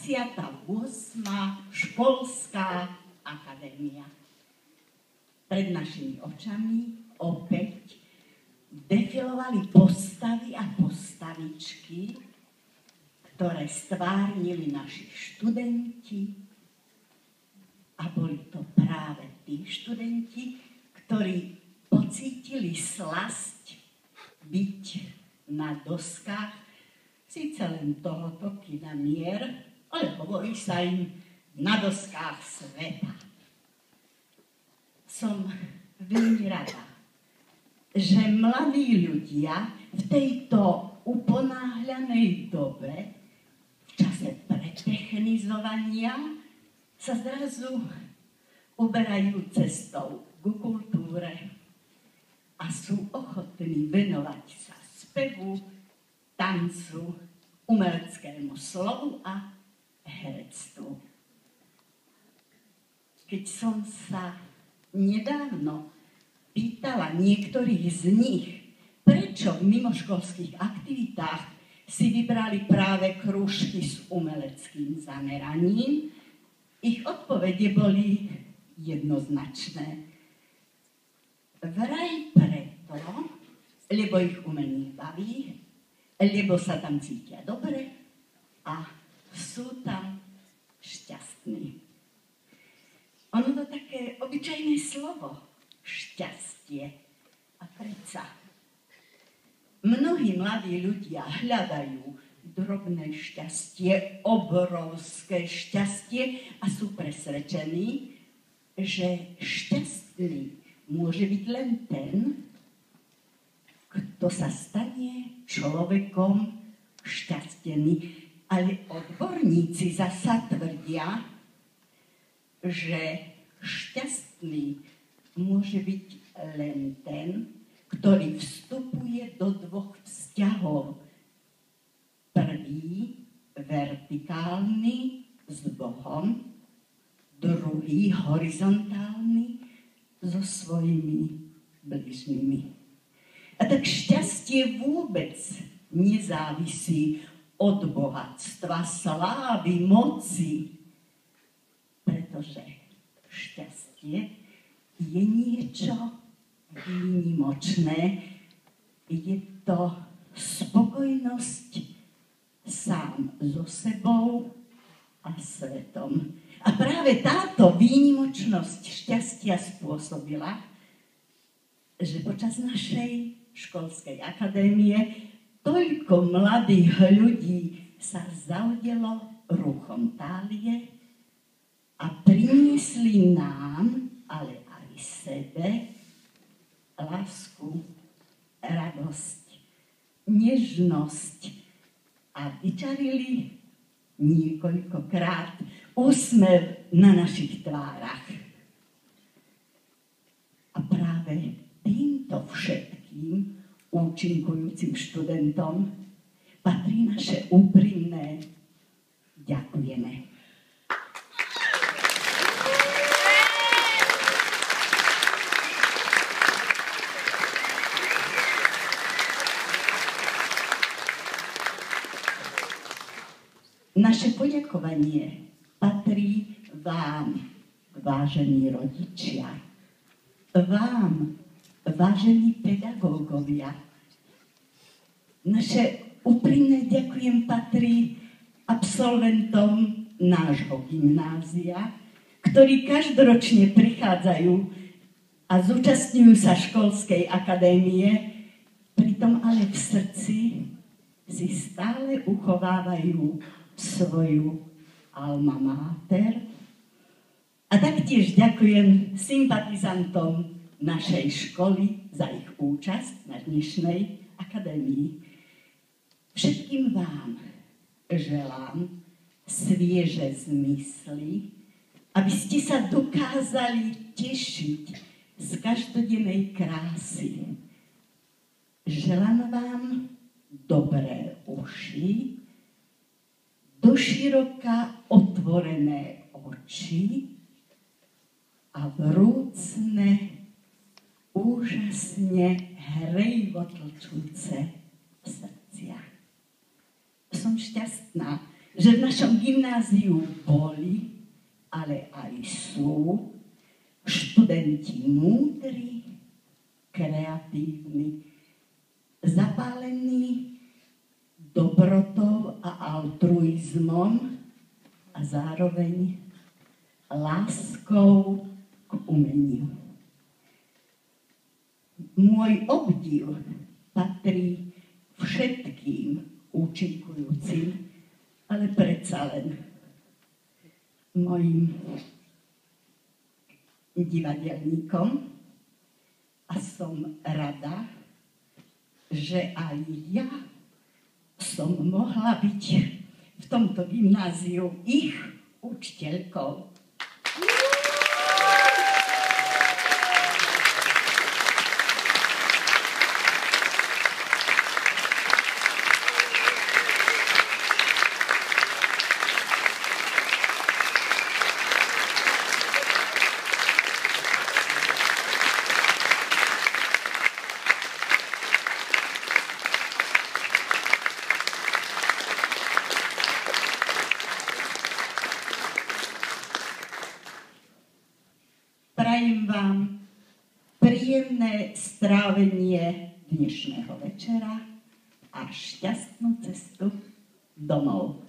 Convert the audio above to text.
28. školská akadémia. Pred našimi očami opäť defilovali postavy a postavičky, ktoré stvárnili naši študenti. A boli to práve tí študenti, ktorí pocítili slasť byť na doskách, síce len tohoto kina Mier, ale hovorí sa im na doskách sveta. Som veľmi rada, že mladí ľudia v tejto uponáhľanej dobe, v čase pretechnizovania, sa zrazu uberajú cestou ku kultúre a sú ochotní venovať sa spevu, tancu, umeleckému slovu a herectvu. Keď som sa nedávno pýtala niektorých z nich, prečo v mimoškolských aktivitách si vybrali práve krúžky s umeleckým zameraním, ich odpovede boli jednoznačné. Vraj preto, lebo ich umenie baví, lebo sa tam cítia dobre a sú tam šťastní. Ono to také obyčajné slovo, šťastie. A predsa mnohí mladí ľudia hľadajú drobné šťastie, obrovské šťastie a sú presvedčení, že šťastný môže byť len ten, kto sa stane človekom šťastený. Ale odborníci zasa tvrdia, že šťastný môže byť len ten, ktorý vstupuje do dvoch vzťahov. Prvý, vertikálny s Bohom, druhý, horizontálny so svojimi bližnými. A tak šťastie vôbec nezávisí od bohatstva, slávy, moci, pretože šťastie je niečo výnimočné. Je to spokojnosť sám so sebou a svetom. A práve táto výnimočnosť šťastia spôsobila, že počas našej školskej akadémie toľko mladých ľudí sa zaudelo ruchom tálie a priniesli nám, ale aj sebe, lásku, radosť, nežnosť a vyčarili niekoľkokrát úsmev na našich tvárach. A práve týmto všetkým účinkujúcim študentom patrí naše úprimné ďakujeme. Naše poďakovanie patrí vám, vážení rodičia, vám, vážení pedagógovia. Naše úprimné ďakujem patrí absolventom nášho gymnázia, ktorí každoročne prichádzajú a zúčastňujú sa školskej akadémie, pritom ale v srdci si stále uchovávajú svoju alma mater. A taktiež ďakujem sympatizantom našej školy za ich účasť na dnešnej akadémii. Všetkým vám želám svieže zmysly, aby ste sa dokázali tešiť z každodennej krásy. Želám vám dobré uši, doširoka otvorené oči a vrúcne, úžasne hrejivo tlčúce srdcia. Som šťastná, že v našom gymnáziu boli, ale aj sú študenti múdri, kreatívni, zapálení dobrotou a altruizmom a zároveň láskou k umeniu. Môj obdiv patrí všetkým účinkujúcim, ale predsa len mojim divadelníkom a som rada, že aj ja som mohla byť v tomto gymnáziu ich učiteľkou. Prajem vám príjemné strávenie dnešného večera a šťastnú cestu domov.